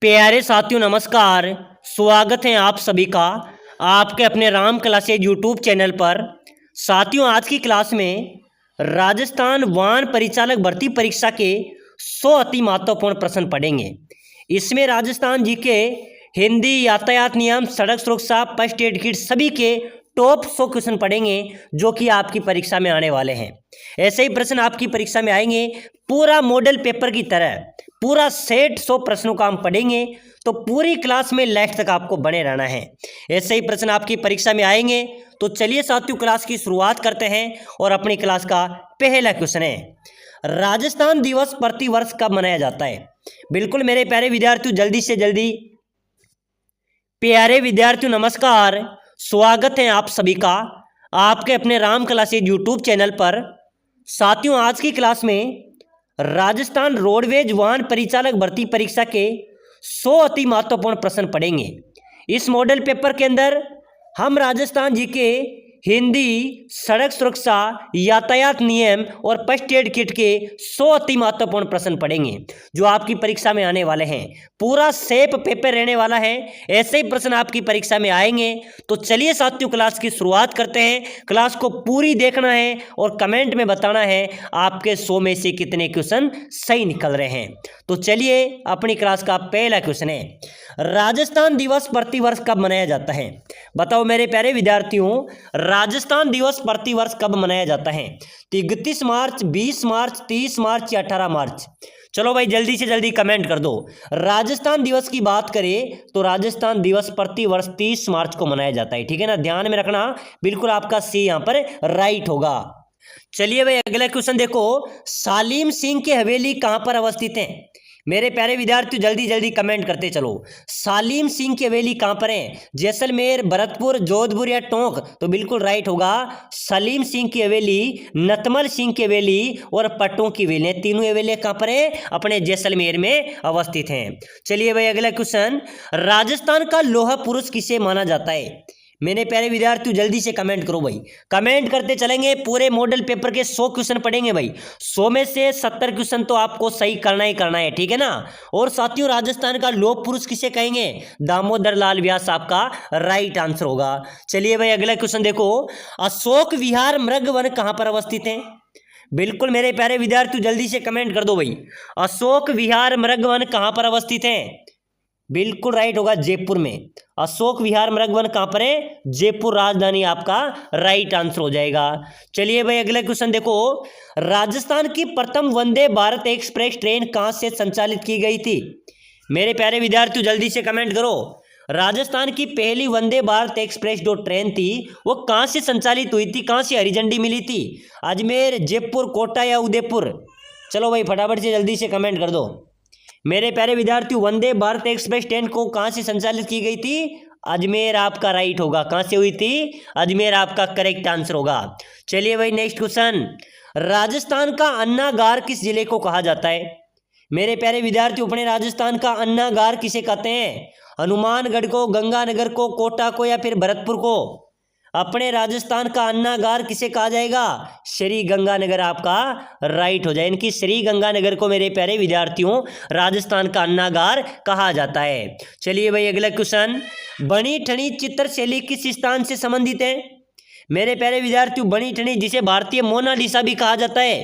प्यारे साथियों नमस्कार। स्वागत है आप सभी का आपके अपने राम क्लासेज यूट्यूब चैनल पर। साथियों आज की क्लास में राजस्थान वाहन परिचालक भर्ती परीक्षा के 100 अति महत्वपूर्ण प्रश्न पढ़ेंगे। इसमें राजस्थान जी के हिंदी, यातायात नियम, सड़क सुरक्षा, फर्स्ट एड किट सभी के टॉप 100 क्वेश्चन पढ़ेंगे जो कि आपकी परीक्षा में आने वाले हैं। ऐसे ही प्रश्न आपकी परीक्षा में आएंगे पूरा मॉडल पेपर की तरह। पूरा सेट 100 प्रश्नों का हम पढ़ेंगे, तो पूरी क्लास में लास्ट तक आपको बने रहना है। ऐसे ही प्रश्न आपकी परीक्षा में आएंगे। तो चलिए साथियों क्लास की शुरुआत करते हैं और अपनी क्लास का पहला क्वेश्चन है, राजस्थान दिवस प्रति वर्ष कब मनाया जाता है? बिल्कुल मेरे प्यारे विद्यार्थियों, जल्दी से जल्दी। प्यारे विद्यार्थियों नमस्कार, स्वागत है आप सभी का आपके अपने राम क्लासेज यूट्यूब चैनल पर। साथियों आज की क्लास में राजस्थान रोडवेज वाहन परिचालक भर्ती परीक्षा के 100 अति महत्वपूर्ण प्रश्न पढ़ेंगे। इस मॉडल पेपर के अंदर हम राजस्थान जी के हिंदी, सड़क सुरक्षा, यातायात नियम और फर्स्ट एड किट के 100 अति महत्वपूर्ण प्रश्न पढ़ेंगे जो आपकी परीक्षा में आने वाले हैं। पूरा सेफ पेपर रहने वाला है। ऐसे ही प्रश्न आपकी परीक्षा में आएंगे। तो चलिए साथियों क्लास की शुरुआत करते हैं। क्लास को पूरी देखना है और कमेंट में बताना है आपके 100 में से कितने क्वेश्चन सही निकल रहे हैं। तो चलिए अपनी क्लास का पहला क्वेश्चन है, राजस्थान दिवस प्रति वर्ष कब मनाया जाता है? बताओ मेरे प्यारे विद्यार्थियों, राजस्थान दिवस प्रति वर्ष कब मनाया जाता है? 31 मार्च, 20 मार्च, 30 मार्च या 18 मार्च? चलो भाई जल्दी से जल्दी कमेंट कर दो। राजस्थान दिवस की बात करें तो राजस्थान दिवस प्रति वर्ष 30 मार्च को मनाया जाता है। ठीक है ना, ध्यान में रखना। बिल्कुल आपका सी यहाँ पर राइट होगा। चलिए भाई अगला क्वेश्चन देखो, सालीम सिंह की हवेली कहां पर अवस्थित है? मेरे प्यारे विद्यार्थियों जल्दी जल्दी कमेंट करते चलो। सालीम सिंह की हवेली कहां पर है? जैसलमेर, भरतपुर, जोधपुर या टोंक? तो बिल्कुल राइट होगा सलीम सिंह की हवेली, नतमल सिंह की हवेली और पट्टों की हवेली, तीनों हवेलियां कहां पर है? अपने जैसलमेर में अवस्थित हैं। चलिए भाई अगला क्वेश्चन, राजस्थान का लोहा पुरुष किसे माना जाता है? मेरे प्यारे विद्यार्थियों जल्दी से कमेंट करो भाई, कमेंट करते चलेंगे। पूरे मॉडल पेपर के 100 क्वेश्चन पढ़ेंगे भाई। 100 में से 70 क्वेश्चन तो आपको सही करना ही करना है। ठीक है ना। और साथियों राजस्थान का लोह पुरुष किसे कहेंगे? दामोदर लाल व्यास आपका राइट आंसर होगा। चलिए भाई अगला क्वेश्चन देखो, अशोक विहार मृग वन कहां पर अवस्थित है? बिल्कुल मेरे प्यारे विद्यार्थियों जल्दी से कमेंट कर दो भाई, अशोक विहार मृग वन कहां पर अवस्थित है? बिल्कुल राइट होगा जयपुर में। अशोक विहार मृग वन कहां पर है? जयपुर राजधानी आपका राइट आंसर हो जाएगा। चलिए भाई अगला क्वेश्चन देखो, राजस्थान की प्रथम वंदे भारत एक्सप्रेस ट्रेन कहां से संचालित की गई थी? मेरे प्यारे विद्यार्थियों जल्दी से कमेंट करो। राजस्थान की पहली वंदे भारत एक्सप्रेस जो ट्रेन थी वो कहां से संचालित हुई थी? कहां से हरी झंडी मिली थी? अजमेर, जयपुर, कोटा या उदयपुर? चलो भाई फटाफट से जल्दी से कमेंट कर दो। मेरे प्यारे विद्यार्थियों वंदे भारत एक्सप्रेस ट्रेन को कहां से संचालित की गई थी? अजमेर आपका राइट होगा। कहां से हुई थी? अजमेर आपका करेक्ट आंसर होगा। चलिए भाई नेक्स्ट क्वेश्चन, राजस्थान का अन्नागार किस जिले को कहा जाता है? मेरे प्यारे विद्यार्थियों अपने राजस्थान का अन्नागार किसे कहते हैं? हनुमानगढ़ को, गंगानगर को, कोटा को या फिर भरतपुर को? अपने राजस्थान का अन्नागार किसे कहा जाएगा? श्री गंगानगर आपका राइट हो जाए। इनकी श्री गंगानगर को मेरे प्यारे विद्यार्थियों राजस्थान का अन्नागार कहा जाता है। चलिए भाई अगला क्वेश्चन, बनी ठनी चित्र शैली किस स्थान से संबंधित है? मेरे प्यारे विद्यार्थियों बनी ठनी जिसे भारतीय मोनालिसा भी कहा जाता है,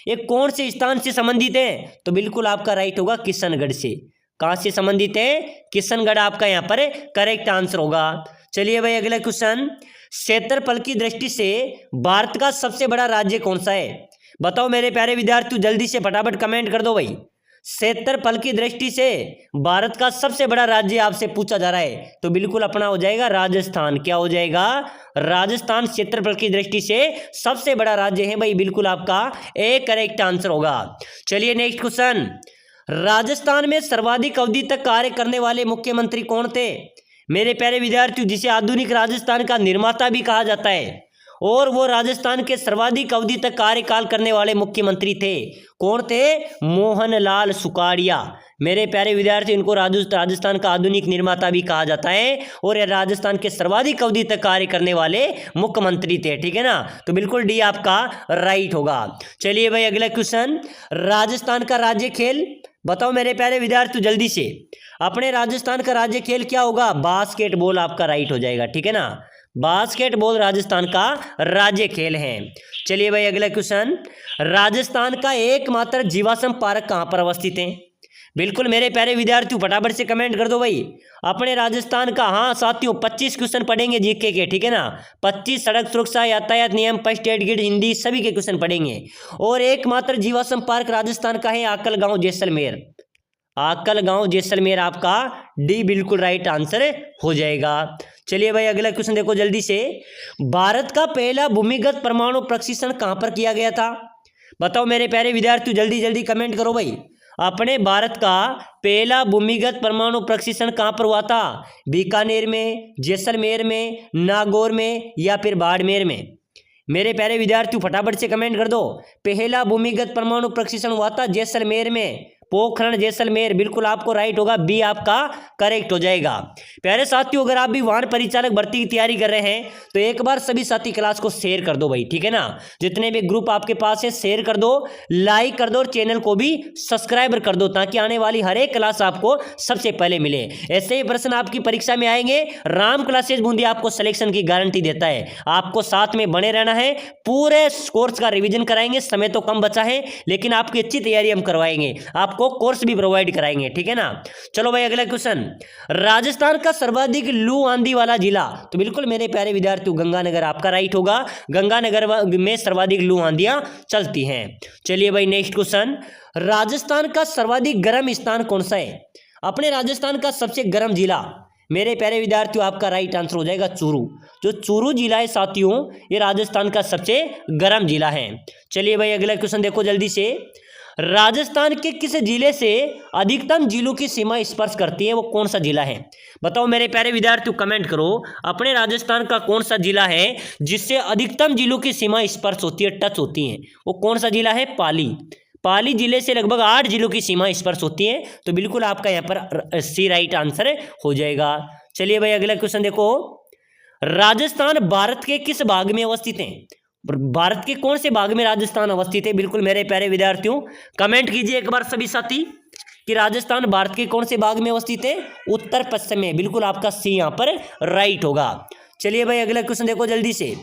ये कौन से स्थान से संबंधित है? तो बिल्कुल आपका राइट होगा किशनगढ़ से। कहां से संबंधित है? किशनगढ़ आपका यहाँ पर करेक्ट आंसर होगा। चलिए भाई अगला क्वेश्चन, क्षेत्रफल की दृष्टि से भारत का सबसे बड़ा राज्य कौन सा है? बताओ मेरे प्यारे विद्यार्थियों जल्दी से फटाफट कमेंट कर दो भाई। क्षेत्रफल की दृष्टि से भारत का सबसे बड़ा राज्य आपसे पूछा जा रहा है, तो बिल्कुल अपना हो जाएगा राजस्थान। क्या हो जाएगा? राजस्थान क्षेत्रफल की दृष्टि से सबसे बड़ा राज्य है भाई। बिल्कुल आपका ए करेक्ट आंसर होगा। चलिए नेक्स्ट क्वेश्चन, राजस्थान में सर्वाधिक अवधि तक कार्य करने वाले मुख्यमंत्री कौन थे? मेरे प्यारे विद्यार्थियों जिसे आधुनिक राजस्थान का निर्माता भी कहा जाता है, और वो राजस्थान के सर्वाधिक अवधि तक कार्यकाल करने वाले मुख्यमंत्री थे। कौन थे? मोहनलाल सुखाड़िया। मेरे प्यारे विद्यार्थी, इनको राजस्थान का आधुनिक निर्माता भी कहा जाता है और ये राजस्थान के सर्वाधिक अवधि तक कार्य करने वाले मुख्यमंत्री थे। ठीक है ना, तो बिल्कुल डी आपका राइट होगा। चलिए भाई अगला क्वेश्चन, राजस्थान का राज्य खेल बताओ मेरे प्यारे विद्यार्थी जल्दी से। अपने राजस्थान का राज्य खेल क्या होगा? बास्केटबॉल आपका राइट हो जाएगा। ठीक है ना, बास्केटबॉल राजस्थान का राज्य खेल है। चलिए भाई अगला क्वेश्चन, राजस्थान का एकमात्र जीवाश्म पार्क कहां पर अवस्थित है? बिल्कुल मेरे प्यारे विद्यार्थियों फटाफट से कमेंट कर दो भाई अपने राजस्थान का। हाँ साथियों 25 क्वेश्चन पढ़ेंगे जीके के। ठीक है ना, 25 सड़क सुरक्षा, यातायात नियम, फर्स्ट एड किट, हिंदी सभी के क्वेश्चन पढ़ेंगे। और एकमात्र जीवाश्म पार्क राजस्थान का है आकलगांव जैसलमेर। आकलगांव जैसलमेर आपका डी बिल्कुल राइट आंसर हो जाएगा। चलिए भाई अगला क्वेश्चन देखो जल्दी से, भारत का पहला भूमिगत परमाणु प्रशिक्षण कहां पर किया गया था? बताओ मेरे प्यारे विद्यार्थियों जल्दी जल्दी कमेंट करो भाई। अपने भारत का पहला भूमिगत परमाणु प्रशिक्षण कहां पर हुआ था? बीकानेर में, जैसलमेर में, नागौर में या फिर बाड़मेर में? मेरे प्यारे विद्यार्थियों फटाफट से कमेंट कर दो। पहला भूमिगत परमाणु प्रशिक्षण हुआ था जैसलमेर में, पोखरण जैसलमेर। बिल्कुल आपको राइट होगा, बी आपका करेक्ट हो जाएगा। प्यारे साथियों अगर आप भी वाहन परिचालक भर्ती की तैयारी कर रहे हैं तो एक बार सभी साथी क्लास को शेयर कर दो भाई। ठीक है ना, जितने भी ग्रुप आपके पास है शेयर कर दो, लाइक कर दो और चैनल को भी सब्सक्राइब कर दो ताकि आने वाली हर एक क्लास आपको सबसे पहले मिले। ऐसे ही प्रश्न आपकी परीक्षा में आएंगे। राम क्लासेज बूंदी आपको सिलेक्शन की गारंटी देता है। आपको साथ में बने रहना है, पूरे कोर्स का रिविजन कराएंगे। समय तो कम बचा है लेकिन आपकी अच्छी तैयारी हम करवाएंगे, आपको कोर्स भी प्रोवाइड कराएंगे। ठीक है ना, चलो भाई अगला क्वेश्चन, राजस्थान का सर्वाधिक लू आंधी वाला जिला? तो बिल्कुल मेरे प्यारे विद्यार्थियों गंगानगर आपका राइट होगा। गंगानगर में सर्वाधिक लू आंधियां चलती हैं। चलिए भाई नेक्स्ट क्वेश्चन, राजस्थान का सर्वाधिक गर्म स्थान कौन सा है? अपने राजस्थान का सबसे गर्म जिला मेरे प्यारे विद्यार्थियों आपका राइट आंसर हो जाएगा चूरू। जो चूरू जिला है साथियों ये राजस्थान का सबसे गर्म जिला है। चलिए भाई अगला क्वेश्चन देखो जल्दी से, राजस्थान के किस जिले से अधिकतम जिलों की सीमा स्पर्श करती है? वो कौन सा जिला है? बताओ मेरे प्यारे विद्यार्थियों कमेंट करो अपने राजस्थान का कौन सा जिला है जिससे अधिकतम जिलों की सीमा स्पर्श होती है, टच होती है? वो कौन सा जिला है? पाली। पाली जिले से लगभग 8 जिलों की सीमा स्पर्श होती है। तो बिल्कुल आपका यहाँ पर सी राइट आंसर हो जाएगा। चलिए भाई अगला क्वेश्चन देखो, राजस्थान भारत के किस भाग में अवस्थित है? भारत के कौन से भाग में राजस्थान अवस्थित है? बिल्कुल मेरे प्यारे विद्यार्थियों कमेंट कीजिए एक बार सभी साथी कि राजस्थान भारत के कौन से भाग में अवस्थित है? उत्तर पश्चिम में। बिल्कुल आपका सी यहाँ पर राइट होगा। चलिए भाई अगला क्वेश्चन देखो जल्दी से,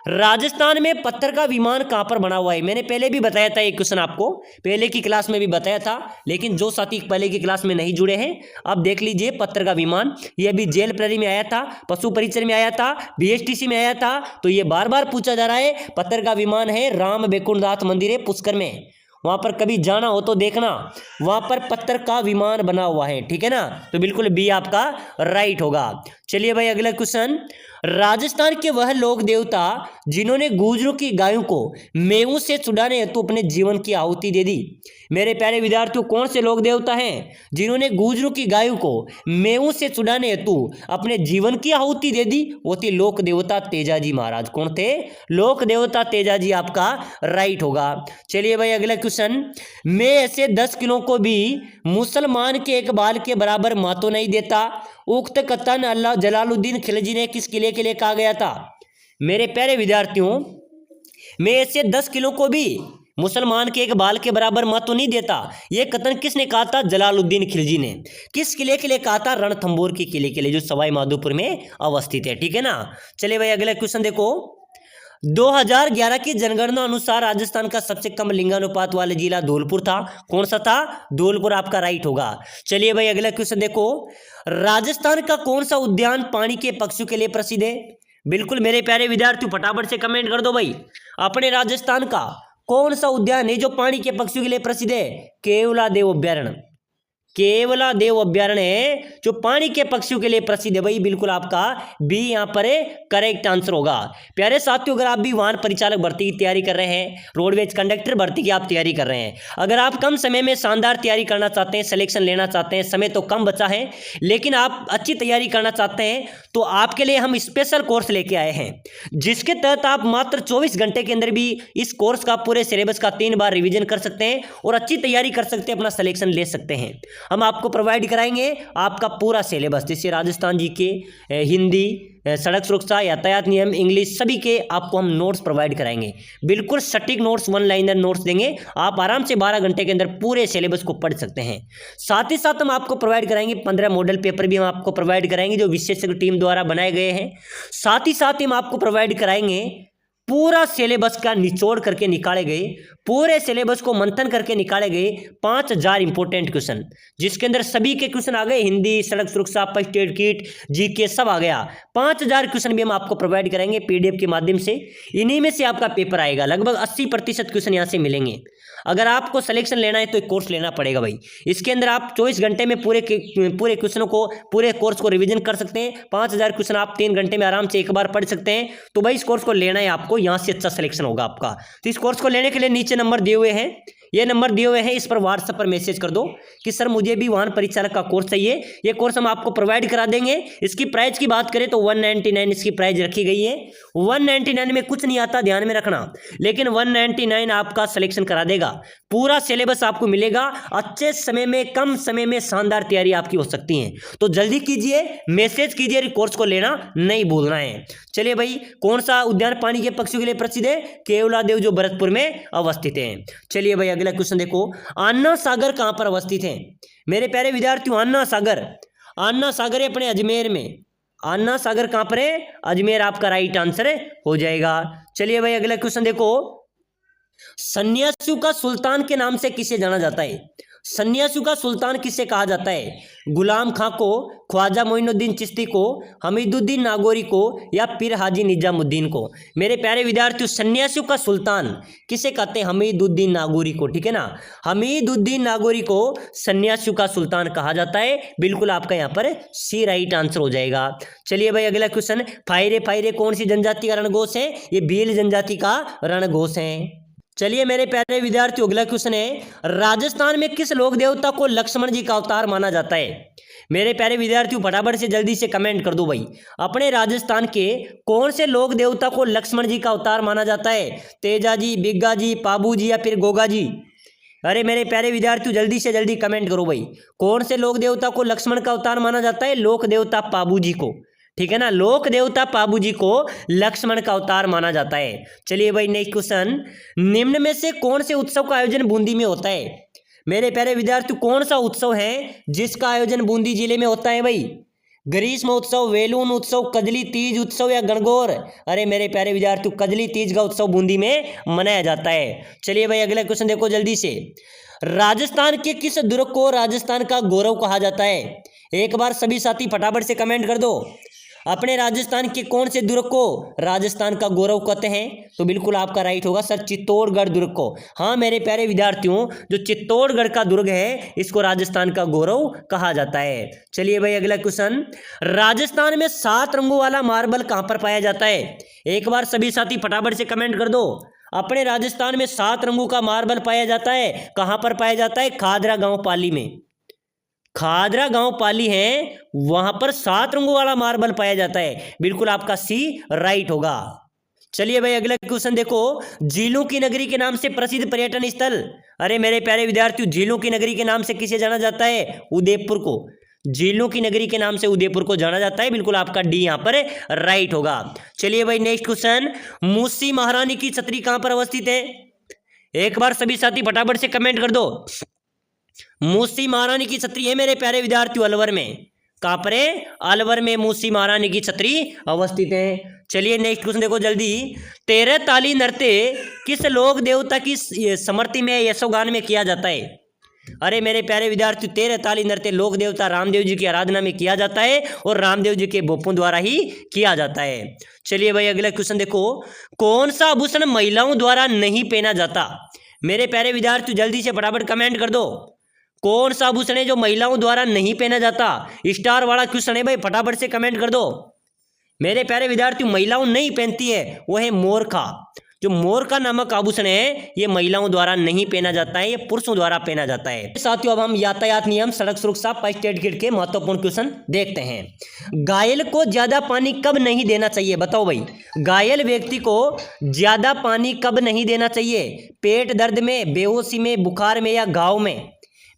राजस्थान में पत्थर का विमान कहां पर बना हुआ है? मैंने पहले भी बताया था, एक क्वेश्चन आपको पहले की क्लास में भी बताया था, लेकिन जो साथी पहले की क्लास में नहीं जुड़े हैं अब देख लीजिए। पत्थर का विमान ये अभी जेल प्रहरी में आया था, पशु परिचर में आया था, बीएसटीसी में आया था, तो ये बार बार पूछा जा रहा है। पत्थर का विमान है राम बैकुंठनाथ मंदिर है पुष्कर में, वहां पर कभी जाना हो तो देखना, वहां पर पत्थर का विमान बना हुआ है। ठीक है ना, तो बिल्कुल बी आपका राइट होगा। चलिए भाई अगला क्वेश्चन, राजस्थान के वह लोक देवता जिन्होंने गुर्जरों की गायों को मेवों से छुड़ाने हेतु अपने जीवन की आहुति दे दी? मेरे प्यारे विद्यार्थियों कौन से लोक देवता हैं जिन्होंने गुर्जरों की गायों को मेवों से छुड़ाने हेतु अपने जीवन की आहुति दे दी? वो थे लोक देवता तेजाजी महाराज। कौन थे? लोक देवता तेजाजी आपका राइट होगा। चलिए भाई अगला क्वेश्चन, मैं ऐसे 10 किलो को भी मुसलमान के एक बाल के बराबर महत्व नहीं देता, उक्त कथन अल्लाह जलालुद्दीन खिलजी ने किस किले के लिए कहा गया था? मेरे प्यारे विद्यार्थियों मैं ऐसे 10 किलो को भी मुसलमान के एक बाल के बराबर महत्व नहीं देता, यह कथन किसने कहा था? जलालुद्दीन खिलजी ने। किस किले के लिए कहा था? रणथंबोर के किले के लिए जो सवाई माधोपुर में अवस्थित है। ठीक है ना, चलिए भाई अगला क्वेश्चन देखो, 2011 की जनगणना अनुसार राजस्थान का सबसे कम लिंगानुपात वाला जिला धौलपुर था। कौन सा था? धौलपुर आपका राइट होगा। चलिए भाई अगला क्वेश्चन देखो, राजस्थान का कौन सा उद्यान पानी के पक्षियों के लिए प्रसिद्ध है? बिल्कुल मेरे प्यारे विद्यार्थियों फटाफट से कमेंट कर दो भाई अपने राजस्थान का कौन सा उद्यान है जो पानी के पक्षियों के लिए प्रसिद्ध है? केवलादेव अभ्यारण्य। केवलादेव अभ्यारण्य है जो पानी के पक्षियों के लिए प्रसिद्ध है। भाई बिल्कुल आपका बी यहाँ पर करेक्ट आंसर होगा। प्यारे साथियों अगर आप भी वाहन परिचालक भर्ती की तैयारी कर रहे हैं, रोडवेज कंडक्टर भर्ती की आप तैयारी कर रहे हैं, अगर आप कम समय में शानदार तैयारी करना चाहते हैं, सिलेक्शन लेना चाहते हैं, समय तो कम बचा है लेकिन आप अच्छी तैयारी करना चाहते हैं, तो आपके लिए हम स्पेशल कोर्स लेके आए हैं जिसके तहत आप मात्र 24 घंटे के अंदर भी इस कोर्स का पूरे सिलेबस का 3 बार रिविजन कर सकते हैं और अच्छी तैयारी कर सकते हैं, अपना सिलेक्शन ले सकते हैं। हम आपको प्रोवाइड कराएंगे आपका पूरा सिलेबस, जैसे राजस्थान जीके, हिंदी, सड़क सुरक्षा, यातायात नियम, इंग्लिश, सभी के आपको हम नोट्स प्रोवाइड कराएंगे। बिल्कुल सटीक नोट्स, वन लाइनर नोट्स देंगे। आप आराम से 12 घंटे के अंदर पूरे सिलेबस को पढ़ सकते हैं। साथ ही साथ हम आपको प्रोवाइड कराएंगे 15 मॉडल पेपर भी हम आपको प्रोवाइड कराएंगे जो विशेषज्ञ टीम द्वारा बनाए गए हैं। साथ ही साथ हम आपको प्रोवाइड कराएंगे पूरा सिलेबस का निचोड़ करके निकाले गए, पूरे सिलेबस को मंथन करके निकाले गए 5000 इंपॉर्टेंट क्वेश्चन, जिसके अंदर सभी के क्वेश्चन आ गए, हिंदी, सड़क सुरक्षा, फर्स्ट एड किट, जीके सब आ गया। 5000 क्वेश्चन भी हम आपको प्रोवाइड करेंगे पीडीएफ के माध्यम से। इन्हीं में से आपका पेपर आएगा। लगभग 80% क्वेश्चन यहाँ से मिलेंगे। अगर आपको सिलेक्शन लेना है तो एक कोर्स लेना पड़ेगा भाई। इसके अंदर आप 24 घंटे में पूरे क्वेश्चनों को, पूरे कोर्स को रिवीजन कर सकते हैं। 5000 क्वेश्चन आप 3 घंटे में आराम से एक बार पढ़ सकते हैं। तो भाई इस कोर्स को लेना है आपको, यहाँ से अच्छा सिलेक्शन होगा आपका। तो इस कोर्स को लेने के लिए नीचे नंबर दिए हुए हैं, ये नंबर दिए हुए हैं, इस पर व्हाट्सएप पर मैसेज कर दो कि सर मुझे भी वाहन परिचालक का कोर्स चाहिए। ये कोर्स हम आपको प्रोवाइड करा देंगे। इसकी प्राइस की बात करें तो 199 इसकी प्राइस रखी गई है। 199 में कुछ नहीं आता, ध्यान में रखना, लेकिन 199 आपका सिलेक्शन करा देगा। पूरा सिलेबस आपको मिलेगा। अच्छे समय में, कम समय में शानदार तैयारी आपकी हो सकती है। तो जल्दी कीजिए, मैसेज कीजिए, कोर्स को लेना नहीं भूलना है। चलिए भाई, कौन सा उद्यान पानी के पक्षियों के लिए प्रसिद्ध है? केवलादेव, जो भरतपुर में अवस्थित है। चलिए भाई अगला क्वेश्चन देखो, अन्ना सागर कहां पर अवस्थित है? मेरे प्यारे विद्यार्थियों, अन्ना सागर है अपने अजमेर में। अन्ना सागर कहां पर है? अजमेर आपका राइट आंसर हो जाएगा। चलिए भाई अगला क्वेश्चन देखो, सन्यासियों का सुल्तान के नाम से किसे जाना जाता है? सन्यासियों का सुल्तान किसे कहा जाता है? गुलाम खां को, ख्वाजा मोइनुद्दीन चिश्ती को, हमीदुद्दीन नागौरी को, या पीर हाजी निजामुद्दीन को? मेरे प्यारे विद्यार्थियों, सन्यासियों का सुल्तान किसे कहते हैं? हमीदुद्दीन नागौरी को, ठीक है ना। हमीदुद्दीन नागौरी को सन्यासियों का सुल्तान कहा जाता है। बिल्कुल आपका यहाँ पर सी राइट आंसर हो जाएगा। चलिए भाई अगला क्वेश्चन, फायरे कौन सी जनजाति का रणघोष है? ये भील जनजाति का रणघोष है। चलिए मेरे प्यारे विद्यार्थियों अगला क्वेश्चन है, राजस्थान में किस लोक देवता को लक्ष्मण जी का अवतार माना जाता है? मेरे प्यारे विद्यार्थियों फटाफट से जल्दी से कमेंट कर दो भाई। अपने राजस्थान के कौन से लोक देवता को लक्ष्मण जी का अवतार माना जाता है? तेजा जी, बिग्गा जी, पाबू जी, या फिर गोगा जी? अरे मेरे प्यारे विद्यार्थियों जल्दी से जल्दी कमेंट करो भाई। कौन से लोक देवता को लक्ष्मण का अवतार माना जाता है? लोक देवता पाबू जी को, ठीक है ना। लोक देवता पाबू जी को लक्ष्मण का अवतार माना जाता है। चलिए भाई नेक्स्ट क्वेश्चन, निम्न में से कौन से उत्सव का आयोजन बूंदी में होता है? मेरे प्यारे विद्यार्थियों कौन सा उत्सव है जिसका आयोजन बूंदी जिले में होता है भाई? ग्रीष्म उत्सव, वेलून उत्सव, कजली तीज उत्सव, या गणगौर? अरे मेरे प्यारे विद्यार्थियों कजली तीज का उत्सव बूंदी में मनाया जाता है। चलिए भाई अगला क्वेश्चन देखो जल्दी से, राजस्थान के किस दुर्ग को राजस्थान का गौरव कहा जाता है? एक बार सभी साथी फटाफट से कमेंट कर दो। अपने राजस्थान के कौन से दुर्ग को राजस्थान का गौरव कहते हैं? तो बिल्कुल आपका राइट होगा सर, चित्तौड़गढ़ दुर्ग को। हाँ मेरे प्यारे विद्यार्थियों, जो चित्तौड़गढ़ का दुर्ग है इसको राजस्थान का गौरव कहा जाता है। चलिए भाई अगला क्वेश्चन, राजस्थान में 7 रंगों वाला मार्बल कहां पर पाया जाता है? एक बार सभी साथी फटाफट से कमेंट कर दो। अपने राजस्थान में 7 रंगों का मार्बल पाया जाता है, कहां पर पाया जाता है? खादरा गांव पाली में। खादरा गांव पाली है, वहां पर 7 रंगों वाला मार्बल पाया जाता है। बिल्कुल आपका सी राइट होगा। चलिए भाई अगला क्वेश्चन देखो, झीलों की नगरी के नाम से प्रसिद्ध पर्यटन स्थल? अरे मेरे प्यारे विद्यार्थियों झीलों की नगरी के नाम से किसे जाना जाता है? उदयपुर को। झीलों की नगरी के नाम से उदयपुर को जाना जाता है। बिल्कुल आपका डी यहाँ पर राइट होगा। चलिए भाई नेक्स्ट क्वेश्चन, मूसी महारानी की छतरी कहां पर अवस्थित है? एक बार सभी साथी फटाफट से कमेंट कर दो। मूसी महारानी की छतरी है मेरे प्यारे विद्यार्थियों अलवर में। कहां पर है? अलवर में मूसी महारानी की छतरी अवस्थित है। चलिए नेक्स्ट क्वेश्चन देखो जल्दी, 13 ताली नृत्य किस लोक देवता की स्मृति में यशोगान में किया जाता है? अरे मेरे प्यारे विद्यार्थियों 13 ताली नृत्य लोक देवता रामदेव जी की आराधना में किया जाता है और रामदेव जी के बोपों द्वारा ही किया जाता है। चलिए भाई अगला क्वेश्चन देखो, कौन सा आभूषण महिलाओं द्वारा नहीं पहना जाता? मेरे प्यारे विद्यार्थियों जल्दी से फटाफट कमेंट कर दो। कौन सा आभूषण है जो महिलाओं द्वारा नहीं पहना जाता? स्टार वाला क्वेश्चन है भाई, फटाफट से कमेंट कर दो। मेरे प्यारे विद्यार्थियों महिलाओं नहीं पहनती है, वो है मोरखा। जो मोरखा नामक आभूषण है ये महिलाओं द्वारा नहीं पहना जाता है, ये पुरुषों द्वारा पहना जाता है। साथियों अब हम यातायात नियम, सड़क सुरक्षा, फर्स्ट एड किट के महत्वपूर्ण क्वेश्चन देखते हैं। घायल को ज्यादा पानी कब नहीं देना चाहिए? बताओ भाई, घायल व्यक्ति को ज्यादा पानी कब नहीं देना चाहिए? पेट दर्द में, बेहोशी में, बुखार में, या घाव में?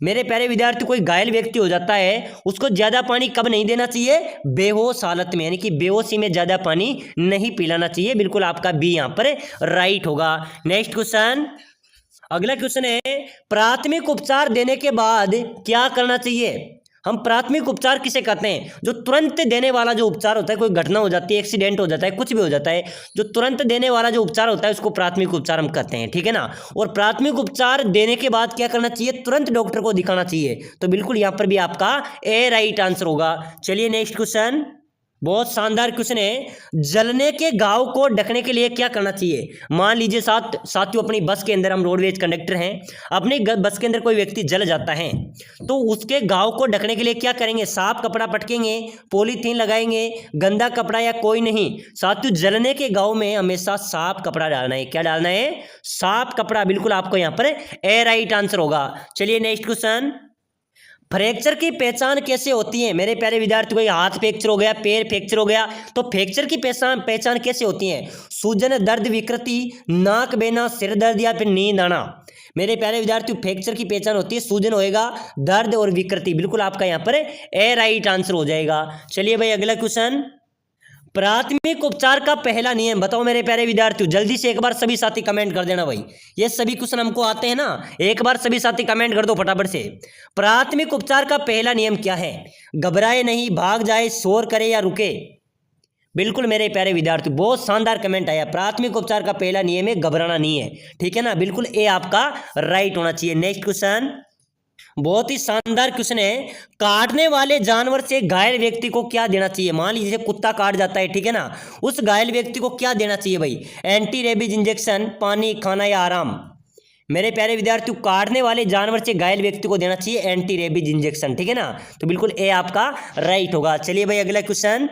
मेरे प्यारे विद्यार्थी, कोई घायल व्यक्ति हो जाता है, उसको ज्यादा पानी कब नहीं देना चाहिए? बेहोश हालत में, यानी कि बेहोशी में ज्यादा पानी नहीं पिलाना चाहिए। बिल्कुल आपका बी यहां पर राइट होगा। नेक्स्ट क्वेश्चन, अगला क्वेश्चन है, प्राथमिक उपचार देने के बाद क्या करना चाहिए? हम प्राथमिक उपचार किसे कहते हैं? जो तुरंत देने वाला जो उपचार होता है, कोई घटना हो जाती है, एक्सीडेंट हो जाता है, कुछ भी हो जाता है, जो तुरंत देने वाला जो उपचार होता है उसको प्राथमिक उपचार हम कहते हैं, ठीक है ना। और प्राथमिक उपचार देने के बाद क्या करना चाहिए? तुरंत डॉक्टर को दिखाना चाहिए। तो बिल्कुल यहां पर भी आपका ए राइट आंसर होगा। चलिए नेक्स्ट क्वेश्चन, बहुत शानदार क्वेश्चन है, जलने के घाव को ढकने के लिए क्या करना चाहिए? मान लीजिए साथियों, अपनी बस के अंदर हम रोडवेज कंडक्टर हैं, अपनी बस के अंदर कोई व्यक्ति जल जाता है, तो उसके घाव को ढकने के लिए क्या करेंगे? साफ कपड़ा पटकेंगे, पॉलीथीन लगाएंगे, गंदा कपड़ा, या कोई नहीं? साथियों, जलने के घाव में हमेशा साफ कपड़ा डालना है। क्या डालना है? साफ कपड़ा। बिल्कुल आपको यहाँ पर ए राइट आंसर होगा। चलिए नेक्स्ट क्वेश्चन, फ्रैक्चर की पहचान कैसे होती है? मेरे प्यारे विद्यार्थी, कोई हाथ फ्रैक्चर हो गया, पैर फ्रैक्चर हो गया, तो फ्रैक्चर की पहचान कैसे होती है? सूजन, दर्द, विकृति, नाक बहना, सिर दर्द, या फिर नींद आना? मेरे प्यारे विद्यार्थी, फ्रैक्चर की पहचान होती है, सूजन होएगा, दर्द और विकृति। बिल्कुल आपका यहाँ पर ए राइट आंसर हो जाएगा। चलिए भाई अगला क्वेश्चन, प्राथमिक उपचार का पहला नियम बताओ मेरे प्यारे विद्यार्थियों। जल्दी से एक बार सभी साथी कमेंट कर देना भाई, ये सभी क्वेश्चन हमको आते हैं ना, एक बार सभी साथी कमेंट कर दो फटाफट से। प्राथमिक उपचार का पहला नियम क्या है? घबराए नहीं, भाग जाए, शोर करे या रुके? बिल्कुल मेरे प्यारे विद्यार्थी, बहुत शानदार कमेंट आया। प्राथमिक उपचार का पहला नियम है घबराना नहीं है, ठीक है ना। बिल्कुल ए आपका राइट होना चाहिए। नेक्स्ट क्वेश्चन, बहुत ही शानदार क्वेश्चन है, काटने वाले जानवर से घायल व्यक्ति को क्या देना चाहिए? मान लीजिए कुत्ता काट जाता है, ठीक है ना, उस घायल व्यक्ति को क्या देना चाहिए भाई? एंटी रेबीज इंजेक्शन, पानी, खाना, या आराम? मेरे प्यारे विद्यार्थियों, काटने वाले जानवर से घायल व्यक्ति को देना चाहिए एंटी रेबीज इंजेक्शन, ठीक है ना। तो बिल्कुल ए आपका राइट होगा। चलिए भाई अगला क्वेश्चन,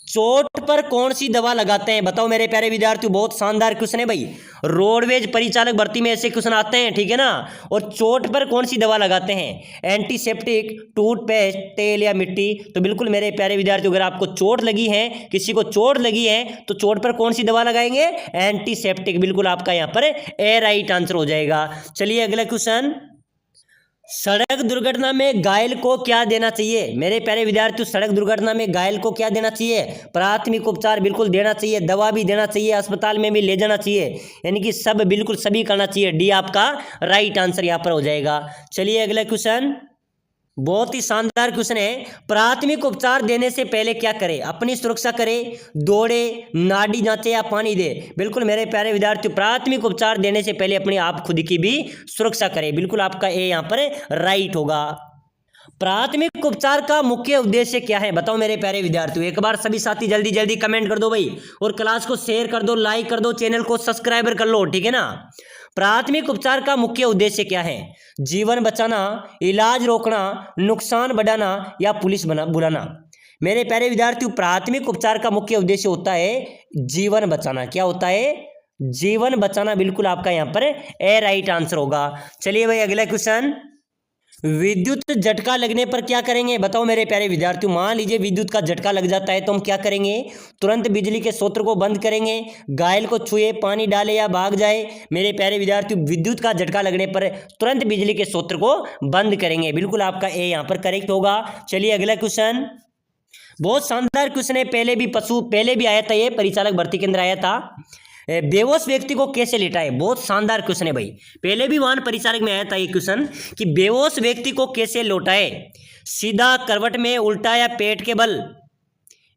चोट पर कौन सी दवा लगाते हैं? बताओ मेरे प्यारे विद्यार्थियों, बहुत शानदार क्वेश्चन है भाई। रोडवेज परिचालक भर्ती में ऐसे क्वेश्चन आते हैं, ठीक है ना। और चोट पर कौन सी दवा लगाते हैं? एंटीसेप्टिक, टूथपेस्ट, तेल, या मिट्टी? तो बिल्कुल मेरे प्यारे विद्यार्थियों, अगर आपको चोट लगी है, किसी को चोट लगी है, तो चोट पर कौन सी दवा लगाएंगे? एंटीसेप्टिक। बिल्कुल आपका यहाँ पर ए राइट आंसर हो जाएगा। चलिए अगला क्वेश्चन, सड़क दुर्घटना में घायल को क्या देना चाहिए? मेरे प्यारे विद्यार्थियों, सड़क दुर्घटना में घायल को क्या देना चाहिए? प्राथमिक उपचार बिल्कुल देना चाहिए, दवा भी देना चाहिए, अस्पताल में भी ले जाना चाहिए, यानी कि सब बिल्कुल सभी करना चाहिए। डी आपका राइट आंसर यहाँ पर हो जाएगा। चलिए अगला क्वेश्चन, बहुत ही शानदार क्वेश्चन है, प्राथमिक उपचार देने से पहले क्या करें? अपनी सुरक्षा करें, दौड़े, नाड़ी जांचे, या पानी दे? बिल्कुल मेरे प्यारे विद्यार्थियों, प्राथमिक उपचार देने से पहले अपनी आप खुद की भी सुरक्षा करें। बिल्कुल आपका ए यहाँ पर राइट होगा। प्राथमिक उपचार का मुख्य उद्देश्य क्या है? बताओ मेरे प्यारे विद्यार्थियों, एक बार सभी साथी जल्दी जल्दी कमेंट कर दो भाई, और क्लास को शेयर कर दो, लाइक कर दो, चैनल को सब्सक्राइबर कर लो, ठीक है ना। प्राथमिक उपचार का मुख्य उद्देश्य क्या है? जीवन बचाना, इलाज रोकना, नुकसान बढ़ाना, या पुलिस बुलाना? मेरे प्यारे विद्यार्थियों, प्राथमिक उपचार का मुख्य उद्देश्य होता है जीवन बचाना। क्या होता है? जीवन बचाना। बिल्कुल आपका यहाँ पर ए राइट आंसर होगा। चलिए भाई अगला क्वेश्चन, विद्युत झटका लगने पर क्या करेंगे? बताओ मेरे प्यारे विद्यार्थियों, मान लीजिए विद्युत का झटका लग जाता है तो हम क्या करेंगे? तुरंत बिजली के स्रोत को बंद करेंगे, घायल को छुए, पानी डाले, या भाग जाए? मेरे प्यारे विद्यार्थियों, विद्युत का झटका लगने पर तुरंत बिजली के स्रोत को बंद करेंगे। बिल्कुल आपका ए यहाँ पर करेक्ट होगा। चलिए अगला क्वेश्चन, बहुत शानदार क्वेश्चन है, पहले भी आया था, ये परिचालक भर्ती के अंदर आया था। बेहोश व्यक्ति को कैसे लिटाए? बहुत शानदार क्वेश्चन है भाई, पहले भी वाहन परिचालक में आया था ये क्वेश्चन कि बेहोश व्यक्ति को कैसे लौटाए? सीधा, करवट में, उल्टा, या पेट के बल?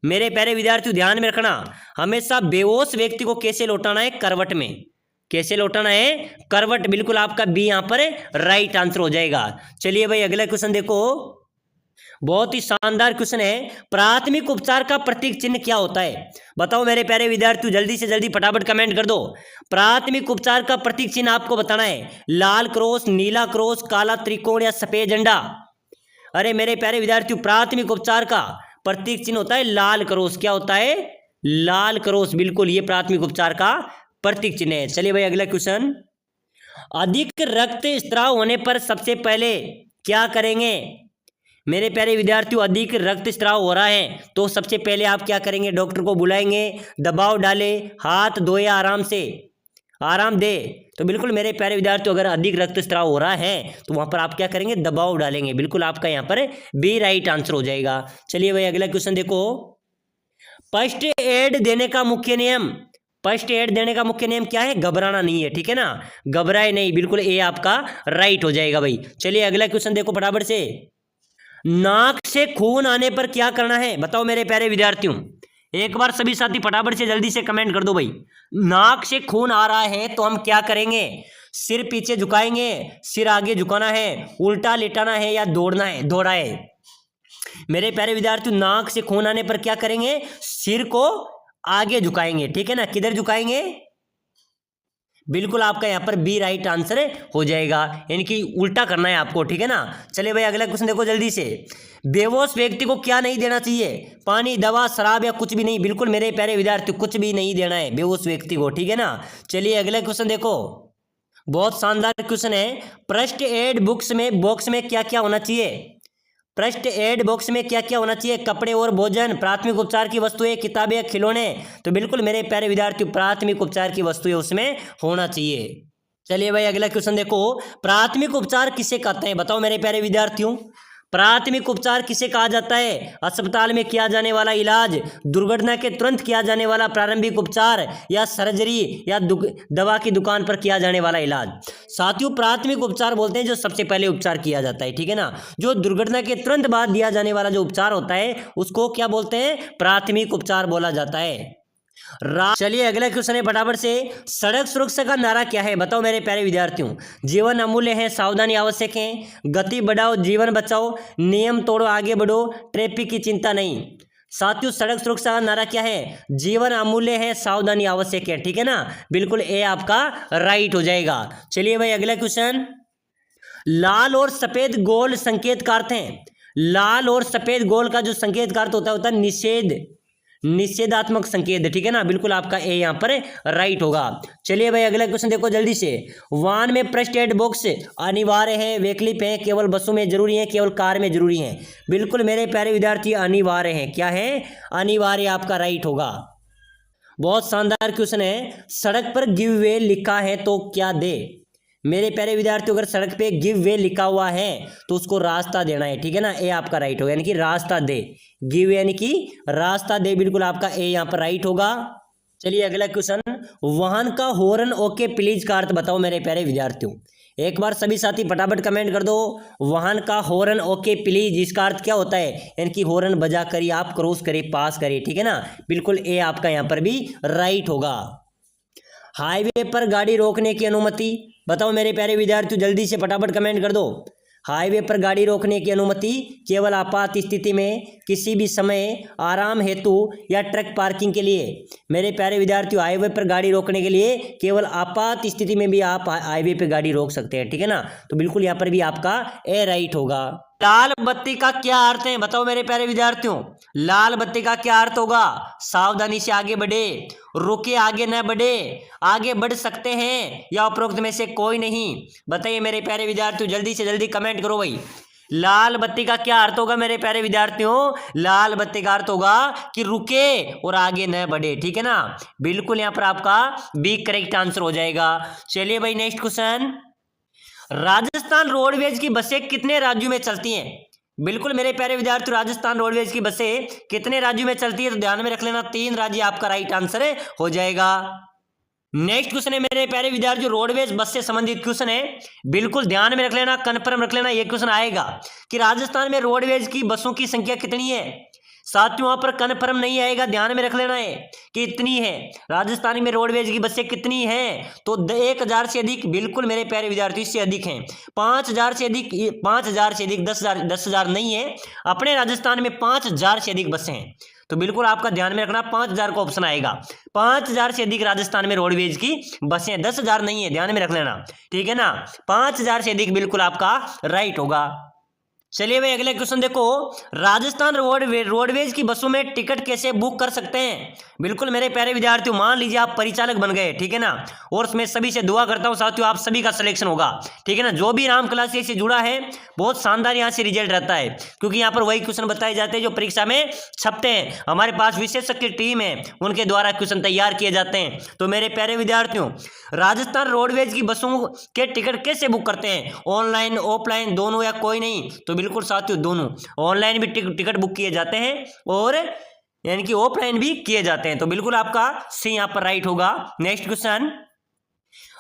मेरे प्यारे विद्यार्थियों ध्यान में रखना, हमेशा बेहोश व्यक्ति को कैसे लौटाना है? करवट में। कैसे लौटाना है? करवट। बिल्कुल आपका बी यहाँ पर राइट आंसर हो जाएगा। चलिए भाई अगला क्वेश्चन देखो, बहुत ही शानदार क्वेश्चन है, प्राथमिक उपचार का प्रतीक चिन्ह क्या होता है? बताओ मेरे प्यारे विद्यार्थियों, जल्दी से जल्दी फटाफट कमेंट कर दो। प्राथमिक उपचार का प्रतीक चिन्ह आपको बताना है, लाल क्रॉस, नीला क्रॉस, काला त्रिकोण, या सफेद झंडा? अरे मेरे प्यारे विद्यार्थियों, प्राथमिक उपचार का प्रतीक चिन्ह होता है लाल क्रॉस। क्या होता है? लाल क्रॉस। बिल्कुल ये प्राथमिक उपचार का प्रतीक चिन्ह है। चलिए भाई अगला क्वेश्चन, अधिक रक्त स्त्राव होने पर सबसे पहले क्या करेंगे? मेरे प्यारे विद्यार्थियों, अधिक रक्तस्राव हो रहा है तो सबसे पहले आप क्या करेंगे? डॉक्टर को बुलाएंगे, दबाव डालें, हाथ धोए आराम से, आराम दे। तो बिल्कुल मेरे प्यारे विद्यार्थियों, अगर अधिक रक्तस्राव हो रहा है तो वहां पर आप क्या करेंगे, दबाव डालेंगे। बिल्कुल आपका यहाँ पर बी राइट आंसर हो जाएगा। चलिए भाई अगला क्वेश्चन देखो। फर्स्ट एड देने का मुख्य नियम, फर्स्ट एड देने का मुख्य नियम क्या है, घबराना नहीं है, ठीक है ना, घबराए नहीं। बिल्कुल ए आपका राइट हो जाएगा भाई। चलिए अगला क्वेश्चन देखो फटाफट से। नाक से खून आने पर क्या करना है, बताओ मेरे प्यारे विद्यार्थियों। एक बार सभी साथी फटाफट से जल्दी से कमेंट कर दो भाई। नाक से खून आ रहा है तो हम क्या करेंगे, सिर पीछे झुकाएंगे, सिर आगे झुकाना है, उल्टा लेटाना है या दौड़ना है, दौड़ा है। मेरे प्यारे विद्यार्थियों, नाक से खून आने पर क्या करेंगे, सिर को आगे झुकाएंगे, ठीक है ना। किधर झुकाएंगे, बिल्कुल आपका यहाँ पर बी राइट आंसर हो जाएगा, यानी कि उल्टा करना है आपको, ठीक है ना। चलिए भाई अगला क्वेश्चन देखो जल्दी से। बेहोश व्यक्ति को क्या नहीं देना चाहिए, पानी, दवा, शराब या कुछ भी नहीं। बिल्कुल मेरे प्यारे विद्यार्थी, कुछ भी नहीं देना है बेहोश व्यक्ति को, ठीक है ना। चलिए अगला क्वेश्चन देखो, बहुत शानदार क्वेश्चन है। फर्स्ट एड बॉक्स में क्या क्या होना चाहिए, फर्स्ट एड बॉक्स में क्या क्या होना चाहिए, कपड़े और भोजन, प्राथमिक उपचार की वस्तुएं, किताबें, खिलौने। तो बिल्कुल मेरे प्यारे विद्यार्थियों, प्राथमिक उपचार की वस्तुएं उसमें होना चाहिए। चलिए भाई अगला क्वेश्चन देखो। प्राथमिक उपचार किसे कहते हैं, बताओ मेरे प्यारे विद्यार्थियों। प्राथमिक उपचार किसे कहा जाता है, अस्पताल में किया जाने वाला इलाज, दुर्घटना के तुरंत किया जाने वाला प्रारंभिक उपचार, या सर्जरी या दवा की दुकान पर किया जाने वाला इलाज। साथियों प्राथमिक उपचार बोलते हैं जो सबसे पहले उपचार किया जाता है, ठीक है ना। जो दुर्घटना के तुरंत बाद दिया जाने वाला जो उपचार होता है उसको क्या बोलते हैं, प्राथमिक उपचार बोला जाता है। चलिए अगला क्वेश्चन है फटाफट से। सड़क सुरक्षा का नारा क्या है, बताओ मेरे प्यारे विद्यार्थियों। जीवन अमूल्य है, सावधानी आवश्यक है, गति बढ़ाओ जीवन बचाओ, नियम तोड़ो आगे बढ़ो, ट्रैफिक की चिंता नहीं। साथियों सड़क सुरक्षा का नारा क्या है, जीवन अमूल्य है, सावधानी आवश्यक है, ठीक है ना। बिल्कुल ए आपका राइट हो जाएगा। चलिए भाई अगला क्वेश्चन। लाल और सफेद गोल संकेत का अर्थ है, लाल और सफेद गोल का जो संकेत का अर्थ होता है निषेध, निषेधात्मक संकेत, ठीक है ना। बिल्कुल आपका ए यहाँ पर राइट होगा। चलिए भाई अगला क्वेश्चन देखो जल्दी से। वाहन में फर्स्ट एड बॉक्स अनिवार्य है, वैकल्पिक है, केवल बसों में जरूरी है, केवल कार में जरूरी है। बिल्कुल मेरे प्यारे विद्यार्थी अनिवार्य है, क्या है, अनिवार्य आपका राइट होगा। बहुत शानदार क्वेश्चन है। सड़क पर गिव वे लिखा है तो क्या दे, मेरे प्यारे विद्यार्थियों, अगर सड़क पे गिव वे लिखा हुआ है तो उसको रास्ता देना है, ठीक है ना। ए आपका राइट होगा, यानी कि रास्ता दे, गिव यानी कि रास्ता दे। बिल्कुल आपका ए यहाँ पर राइट होगा। चलिए अगला क्वेश्चन। वाहन का हॉर्न ओके प्लीज का अर्थ बताओ मेरे प्यारे विद्यार्थियों। एक बार सभी साथी फटाफट कमेंट कर दो। वाहन का हॉर्न ओके प्लीज, इसका अर्थ क्या होता है, यानी कि हॉर्न बजा करिए, आप क्रॉस करिए, पास करिए, ठीक है ना। बिल्कुल ए आपका यहाँ पर भी राइट होगा। हाईवे पर गाड़ी रोकने की अनुमति, बताओ मेरे प्यारे विद्यार्थियों, जल्दी से फटाफट कमेंट कर दो। हाईवे पर गाड़ी रोकने की अनुमति केवल आपात स्थिति में, किसी भी समय, आराम हेतु या ट्रक पार्किंग के लिए। मेरे प्यारे विद्यार्थियों, हाईवे पर गाड़ी रोकने के लिए केवल आपात स्थिति में भी आप हाईवे पर गाड़ी रोक सकते हैं, ठीक है ना। तो बिल्कुल यहाँ पर भी आपका ए राइट होगा। लाल बत्ती का क्या अर्थ है, बताओ मेरे प्यारे विद्यार्थियों। लाल बत्ती का क्या अर्थ होगा, सावधानी से आगे बढ़े, रुके आगे न बढ़े, आगे बढ़ सकते हैं, या उपरोक्त में से कोई नहीं। बताइए मेरे प्यारे विद्यार्थियों, जल्दी से जल्दी कमेंट करो भाई। लाल बत्ती का क्या अर्थ होगा मेरे प्यारे विद्यार्थियों। लाल बत्ती का अर्थ होगा कि रुके और आगे न बढ़े, ठीक है ना। बिल्कुल यहाँ पर आपका बी करेक्ट आंसर हो जाएगा। चलिए भाई नेक्स्ट क्वेश्चन। राजस्थान रोडवेज की बसें कितने राज्यों में चलती हैं, बिल्कुल मेरे प्यारे विद्यार्थियों, राजस्थान रोडवेज की बसें कितने राज्यों में चलती है, तो ध्यान में रख लेना 3 राज्य आपका राइट आंसर हो जाएगा। नेक्स्ट क्वेश्चन है मेरे प्यारे विद्यार्थियों, रोडवेज बस से संबंधित क्वेश्चन है, बिल्कुल ध्यान में रख लेना, कन्फर्म रख लेना। ये क्वेश्चन आएगा कि राजस्थान में रोडवेज की बसों की संख्या कितनी है। साथियों वहां पर कन्फर्म नहीं आएगा, ध्यान में रख लेना है कि इतनी है। राजस्थान में रोडवेज की बसें कितनी हैं, तो 1000 से अधिक, बिल्कुल मेरे प्यारे विद्यार्थी, इससे अधिक हैं। 5000 से अधिक, 5000 से अधिक, 10,000 नहीं है। अपने राजस्थान में 5000 से अधिक बसें हैं, तो बिल्कुल आपका ध्यान में रखना 5000 का ऑप्शन आएगा। 5000 से अधिक राजस्थान में रोडवेज की बसें, 10,000 नहीं है, ध्यान में रख लेना, ठीक है ना। 5000 से अधिक बिल्कुल आपका राइट होगा। चलिए भाई अगला क्वेश्चन देखो, राजस्थान रोडवेज की बसों में टिकट कैसे बुक कर सकते हैं। बिल्कुल मेरे प्यारे विद्यार्थियों, मान लीजिए आप परिचालक बन गए, ठीक है ना, और मैं सभी से दुआ करता हूं साथियों आप सभी का सिलेक्शन होगा, ठीक है ना। जो भी राम क्लास से जुड़ा है बहुत शानदार यहाँ से रिजल्ट रहता है, क्योंकि यहाँ पर वही क्वेश्चन बताए जाते हैं जो परीक्षा में छपते हैं। हमारे पास विशेषज्ञ टीम है, उनके द्वारा क्वेश्चन तैयार किए जाते हैं। तो मेरे प्यारे विद्यार्थियों, राजस्थान रोडवेज की बसों के टिकट कैसे बुक करते हैं, ऑनलाइन ऑफलाइन दोनों या कोई नहीं। तो बिल्कुल साथियों दोनों, ऑनलाइन भी टिकट बुक किए जाते हैं और यानी कि ऑफलाइन भी किए जाते हैं। तो बिल्कुल आपका सी यहां पर राइट होगा। नेक्स्ट क्वेश्चन,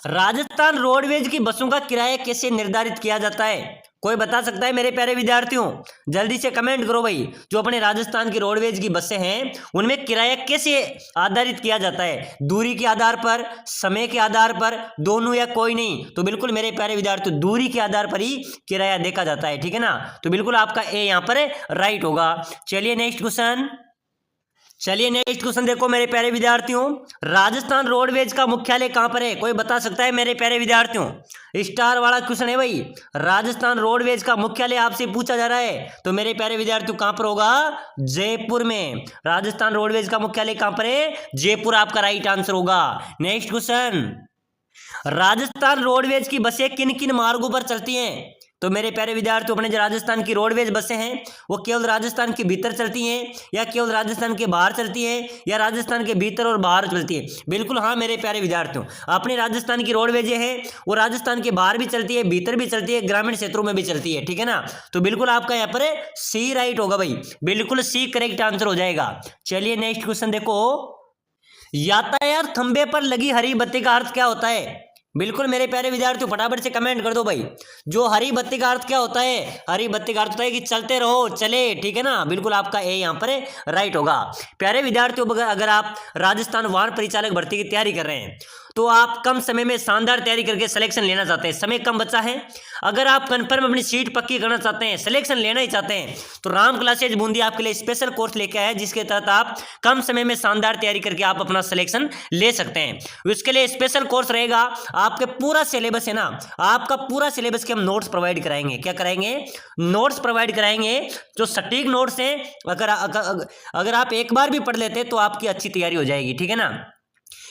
राजस्थान रोडवेज की बसों का किराया कैसे निर्धारित किया जाता है। कोई बता सकता है मेरे प्यारे विद्यार्थियों, जल्दी से कमेंट करो भाई। जो अपने राजस्थान की रोडवेज की बसें हैं उनमें किराया कैसे आधारित किया जाता है, दूरी के आधार पर, समय के आधार पर, दोनों या कोई नहीं। तो बिल्कुल मेरे प्यारे विद्यार्थियों दूरी के आधार पर ही किराया देखा जाता है, ठीक है ना। तो बिल्कुल आपका ए यहां पर राइट होगा। चलिए नेक्स्ट क्वेश्चन देखो मेरे प्यारे विद्यार्थियों, राजस्थान रोडवेज का मुख्यालय कहां पर है। कोई बता सकता है मेरे प्यारे विद्यार्थियों, स्टार वाला क्वेश्चन है भाई। राजस्थान रोडवेज का मुख्यालय आपसे पूछा जा रहा है, तो मेरे प्यारे विद्यार्थियों कहां पर होगा, जयपुर में। राजस्थान रोडवेज का मुख्यालय कहां पर है, जयपुर आपका राइट आंसर होगा। नेक्स्ट क्वेश्चन, राजस्थान रोडवेज की बसें किन किन मार्गों पर चलती हैं। तो मेरे प्यारे विद्यार्थियों, अपने जो राजस्थान की रोडवेज बसें हैं वो केवल राजस्थान के भीतर चलती हैं या केवल राजस्थान के बाहर चलती हैं या राजस्थान के भीतर और बाहर चलती है। बिल्कुल हाँ मेरे प्यारे विद्यार्थियों, अपने राजस्थान की रोडवेज हैं वो राजस्थान के बाहर भी चलती है, भीतर भी चलती है, ग्रामीण क्षेत्रों में भी चलती है, ठीक है ना। तो बिल्कुल आपका यहाँ पर सी राइट होगा भाई, बिल्कुल सी करेक्ट आंसर हो जाएगा। चलिए नेक्स्ट क्वेश्चन देखो, यातायात खंबे पर लगी हरी बत्ती का अर्थ क्या होता है। बिल्कुल मेरे प्यारे विद्यार्थियों फटाफट से कमेंट कर दो भाई, जो हरी बत्ती का अर्थ क्या होता है। हरी बत्ती का अर्थ होता है कि चलते रहो, चले, ठीक है ना। बिल्कुल आपका ए यहाँ पर राइट होगा। प्यारे विद्यार्थियों, अगर आप राजस्थान वाहन परिचालक भर्ती की तैयारी कर रहे हैं तो आप कम समय में शानदार तैयारी करके सिलेक्शन लेना चाहते हैं, समय कम बचा है, अगर आप कंफर्म अपनी सीट पक्की करना चाहते हैं, सिलेक्शन लेना ही चाहते हैं, तो राम क्लासेज बूंदी आपके लिए स्पेशल कोर्स लेके आया है, जिसके तहत आप कम समय में शानदार तैयारी करके आप अपना सिलेक्शन ले सकते हैं। उसके लिए स्पेशल कोर्स रहेगा, आपके पूरा सिलेबस है ना, आपका पूरा सिलेबस के हम नोट्स प्रोवाइड कराएंगे। क्या कराएंगे, नोट्स प्रोवाइड कराएंगे, जो सटीक नोट्स हैं। अगर आप एक बार भी पढ़ लेते तो आपकी अच्छी तैयारी हो जाएगी, ठीक है ना।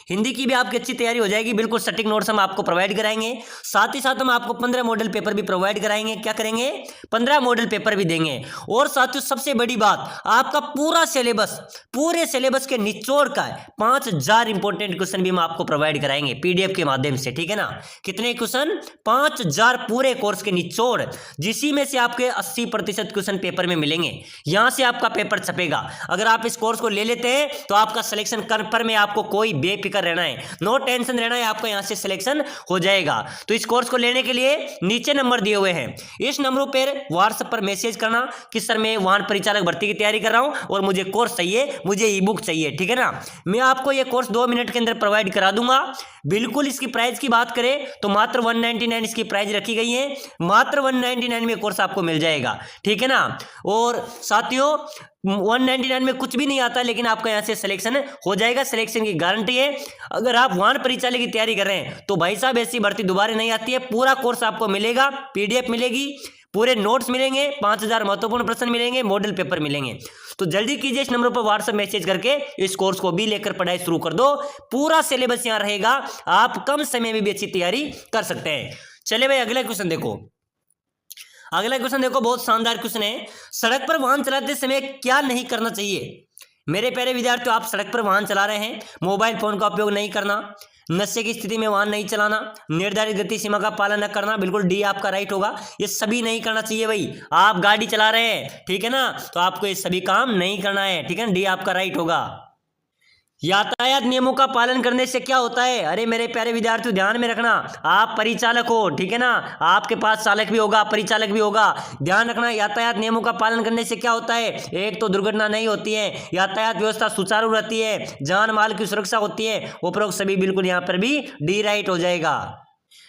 हिंदी की भी आपकी अच्छी तैयारी हो जाएगी। बिल्कुल सटीक नोट्स हम आपको प्रोवाइड कराएंगे, साथ ही साथ हम आपको 15 मॉडल पेपर भी प्रोवाइड कराएंगे। क्या करेंगे, 15 मॉडल पेपर भी देंगे। और साथियों सबसे बड़ी बात, आपका पूरा सिलेबस, पूरे सिलेबस के निचोड़ का 5000 इंपॉर्टेंट क्वेश्चन भी हम आपको प्रोवाइड कराएंगे पीडीएफ के माध्यम से, ठीक है ना। कितने क्वेश्चन, 5000 पूरे कोर्स के निचोड़, जिसी में से आपके 80% क्वेश्चन पेपर में मिलेंगे। यहां से आपका पेपर छपेगा। अगर आप इस कोर्स को ले लेते हैं तो आपका सिलेक्शन कंफर्म है, आपको कोई बेफिक्र रहना है, नो टेंशन रहना है, आपका यहां से सिलेक्शन हो जाएगा। तो इस कोर्स को लेने के लिए नीचे नंबर दिए हुए हैं, इस नंबरों पर व्हाट्सएप पर मैसेज करना कि सर मैं वाहन परिचालक भर्ती की तैयारी कर रहा हूं और मुझे कोर्स चाहिए, मुझे ई बुक चाहिए, ठीक है ना। मैं आपको यह कोर्स 2 मिनट के अंदर प्रोवाइड करा दूंगा। बिल्कुल इसकी प्राइस की बात करें तो मात्र 199 इसकी प्राइस रखी गई है, मात्र 199 में कोर्स आपको मिल जाएगा, ठीक है ना। और साथियों 199 में कुछ भी नहीं आता, लेकिन आपका यहाँ से सिलेक्शन हो जाएगा, सिलेक्शन की गारंटी है। अगर आप वाहन परिचालक की तैयारी कर रहे हैं तो भाई साहब ऐसी भर्ती दोबारा नहीं आती है। पूरा कोर्स आपको मिलेगा, पीडीएफ मिलेगी, पूरे नोट्स मिलेंगे, 5000 महत्वपूर्ण प्रश्न मिलेंगे, मॉडल पेपर मिलेंगे। तो जल्दी कीजिए, इस नंबर पर व्हाट्सएप मैसेज करके इस कोर्स को भी लेकर पढ़ाई शुरू कर दो। पूरा सिलेबस यहाँ रहेगा, आप कम समय में भी अच्छी तैयारी कर सकते हैं। चले भाई अगला क्वेश्चन देखो, अगला क्वेश्चन देखो, बहुत शानदार क्वेश्चन है। सड़क पर वाहन चलाते समय क्या नहीं करना चाहिए। मेरे प्यारे विद्यार्थियों, आप सड़क पर वाहन चला रहे हैं, मोबाइल फोन का उपयोग नहीं करना, नशे की स्थिति में वाहन नहीं चलाना, निर्धारित गति सीमा का पालन न करना, बिल्कुल डी आपका राइट होगा। ये सभी नहीं करना चाहिए भाई। आप गाड़ी चला रहे हैं, ठीक है ना, तो आपको ये सभी काम नहीं करना है, ठीक है ना, डी आपका राइट होगा। यातायात नियमों का पालन करने से क्या होता है। अरे मेरे प्यारे विद्यार्थियों ध्यान में रखना, आप परिचालक हो, ठीक है ना, आपके पास चालक भी होगा, परिचालक भी होगा। ध्यान रखना, यातायात नियमों का पालन करने से क्या होता है। एक तो दुर्घटना नहीं होती है, यातायात व्यवस्था सुचारू रहती है, जान माल की सुरक्षा होती है। उपरोक्त सभी बिल्कुल यहाँ पर भी डी राइट हो जाएगा।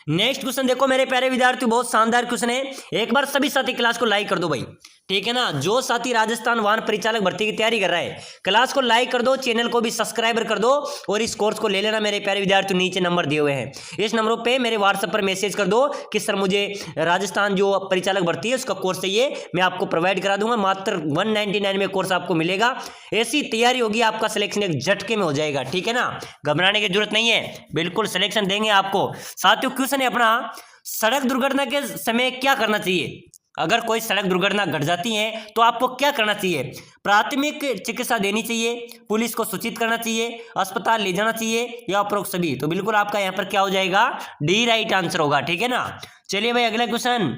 नेक्स्ट क्वेश्चन देखो मेरे प्यारे विद्यार्थियों, बहुत शानदार क्वेश्चन है। एक बार सभी साथी क्लास को लाइक कर दो भाई, ठीक है ना। जो साथी राजस्थान वाहन परिचालक भर्ती की तैयारी कर रहा है, क्लास को लाइक कर दो, चैनल को भी सब्सक्राइबर कर दो और इस कोर्स को ले लेना मेरे प्यारे विद्यार्थियों। नीचे नंबर दिए हुए हैं, इस नंबरों पे मेरे व्हाट्सएप पर मैसेज कर दो कि सर मुझे राजस्थान जो परिचालक भर्ती है उसका कोर्स चाहिए, मैं आपको प्रोवाइड करा दूंगा। मात्र 199 में कोर्स आपको मिलेगा। ऐसी तैयारी होगी, आपका सिलेक्शन एक झटके में हो जाएगा। ठीक है ना, घबराने की जरूरत नहीं है, बिल्कुल सिलेक्शन देंगे आपको। साथियों, क्वेश्चन है अपना, सड़क दुर्घटना के समय क्या करना चाहिए? अगर कोई सड़क दुर्घटना घट जाती है तो आपको क्या करना चाहिए? प्राथमिक चिकित्सा देनी चाहिए, पुलिस को सूचित करना चाहिए, अस्पताल ले जाना चाहिए या उपरोक्त सभी? तो बिल्कुल आपका यहाँ पर क्या हो जाएगा? डी राइट आंसर होगा। ठीक है ना। चलिए भाई अगला क्वेश्चन,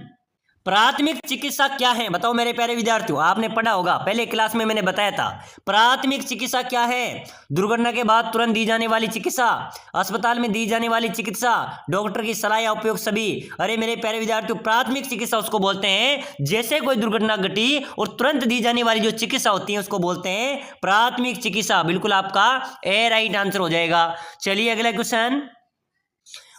प्राथमिक चिकित्सा क्या है? बताओ मेरे प्यारे विद्यार्थियों, आपने पढ़ा होगा, पहले क्लास में मैंने बताया था। प्राथमिक चिकित्सा क्या है? दुर्घटना के बाद तुरंत दी जाने वाली चिकित्सा, अस्पताल में दी जाने वाली चिकित्सा, डॉक्टर की सलाह या उपयोग सभी। अरे मेरे प्यारे विद्यार्थियों, प्राथमिक चिकित्सा उसको बोलते हैं जैसे कोई दुर्घटना घटी और तुरंत दी जाने वाली जो चिकित्सा होती है उसको बोलते हैं प्राथमिक चिकित्सा। बिल्कुल आपका ए राइट आंसर हो जाएगा। चलिए अगला क्वेश्चन,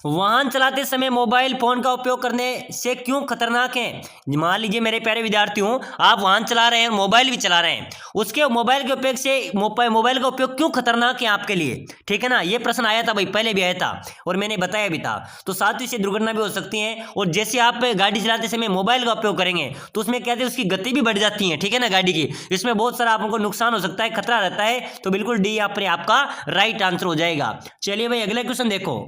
वाहन चलाते समय मोबाइल फोन का उपयोग करने से क्यों खतरनाक है? मान लीजिए मेरे प्यारे विद्यार्थियों, आप वाहन चला रहे हैं, मोबाइल भी चला रहे हैं, उसके मोबाइल के उपयोग से मोबाइल का उपयोग क्यों खतरनाक है आपके लिए? ठीक है ना, ये प्रश्न आया था भाई, पहले भी आया था और मैंने बताया भी था। तो साथ ही से दुर्घटना भी हो सकती है, और जैसे आप गाड़ी चलाते समय मोबाइल का उपयोग करेंगे तो उसमें कहते हैं उसकी गति भी बढ़ जाती है। ठीक है ना, गाड़ी की, इसमें बहुत सारा आपको नुकसान हो सकता है, खतरा रहता है। तो बिल्कुल डी यहाँ पर आपका राइट आंसर हो जाएगा। चलिए भाई अगला क्वेश्चन देखो।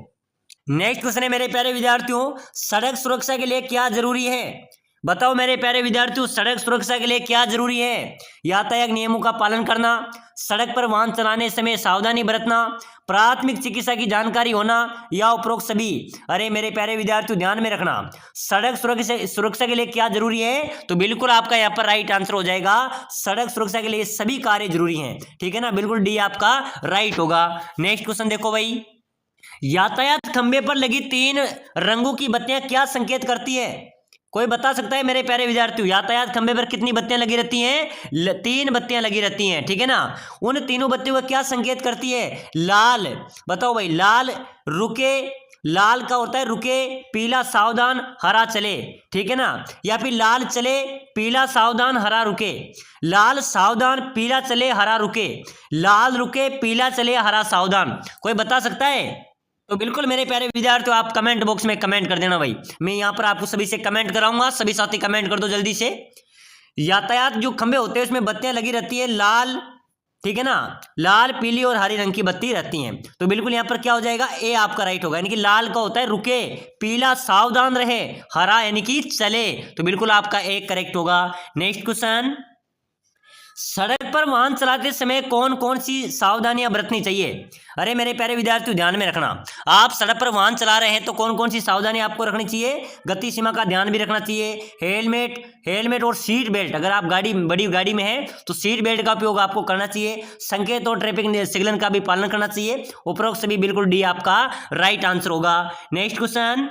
नेक्स्ट क्वेश्चन है मेरे प्यारे विद्यार्थियों, सड़क सुरक्षा के लिए क्या जरूरी है? बताओ मेरे प्यारे विद्यार्थियों, सड़क सुरक्षा के लिए क्या जरूरी है? यातायात नियमों का पालन करना, सड़क पर वाहन चलाने समय सावधानी बरतना, प्राथमिक चिकित्सा की जानकारी होना या उपरोक्त सभी? अरे मेरे प्यारे विद्यार्थियों, ध्यान में रखना, सड़क सुरक्षा के लिए क्या जरूरी है? तो बिल्कुल आपका यहाँ पर राइट आंसर हो जाएगा, सड़क सुरक्षा के लिए सभी कार्य जरूरी हैं। ठीक है ना, बिल्कुल डी आपका राइट होगा। नेक्स्ट क्वेश्चन देखो भाई, यातायात खंबे पर लगी 3 रंगों की बत्तियां क्या संकेत करती है? कोई बता सकता है मेरे प्यारे विद्यार्थियों, यातायात खंबे पर कितनी बत्तियां लगी रहती हैं? 3 बत्तियां लगी रहती हैं। ठीक है ना, उन तीनों बत्तियों का क्या संकेत करती है? लाल, बताओ भाई, लाल रुके, लाल का होता है रुके, पीला सावधान, हरा चले। ठीक है ना, या फिर लाल चले, पीला सावधान, हरा रुके, लाल सावधान, पीला चले, हरा रुके, लाल रुके, पीला चले, हरा सावधान। कोई बता सकता है? तो बिल्कुल मेरे प्यारे विद्यार्थियों, आप कमेंट बॉक्स में कमेंट कर देना भाई, मैं यहाँ पर आपको सभी से कमेंट कराऊंगा। सभी साथी कमेंट कर दो जल्दी से। यातायात जो खंबे होते हैं उसमें बत्तियां लगी रहती है लाल, ठीक है ना, लाल, पीली और हरी रंग की बत्ती रहती हैं। तो बिल्कुल यहाँ पर क्या हो जाएगा? ए आपका राइट होगा, यानी कि लाल का होता है रुके, पीला सावधान रहे, हरा यानी कि चले। तो बिल्कुल आपका ए करेक्ट होगा। नेक्स्ट क्वेश्चन, सड़क पर वाहन चलाते समय कौन कौन सी सावधानियां बरतनी चाहिए? अरे मेरे प्यारे विद्यार्थियों, ध्यान में रखना, आप सड़क पर वाहन चला रहे हैं तो कौन कौन सी सावधानियां आपको रखनी चाहिए? गति सीमा का ध्यान भी रखना चाहिए, हेलमेट और सीट बेल्ट, अगर आप बड़ी गाड़ी में है तो सीट बेल्ट का उपयोग आपको करना चाहिए, संकेत और ट्रैफिक सिग्नल का भी पालन करना चाहिए। उपरोक्त सभी बिल्कुल डी आपका राइट आंसर होगा। नेक्स्ट क्वेश्चन,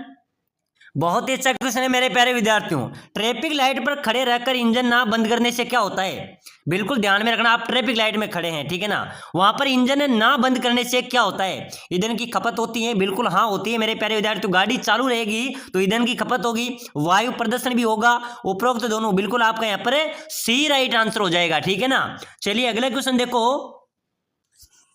बहुत ही अच्छा क्वेश्चन है मेरे प्यारे विद्यार्थियों, ट्रैफिक लाइट पर खड़े रहकर इंजन ना बंद करने से क्या होता है? बिल्कुल ध्यान में रखना, आप ट्रैफिक लाइट में खड़े हैं, ठीक है ना, वहां पर इंजन ना बंद करने से क्या होता है? ईंधन की खपत होती है। बिल्कुल हाँ होती है मेरे प्यारे विद्यार्थियों, गाड़ी चालू रहेगी तो ईंधन की खपत होगी, वायु प्रदूषण भी होगा, उपरोक्त दोनों। बिल्कुल आपका यहाँ पर सी राइट आंसर हो जाएगा। ठीक है ना। चलिए अगला क्वेश्चन देखो,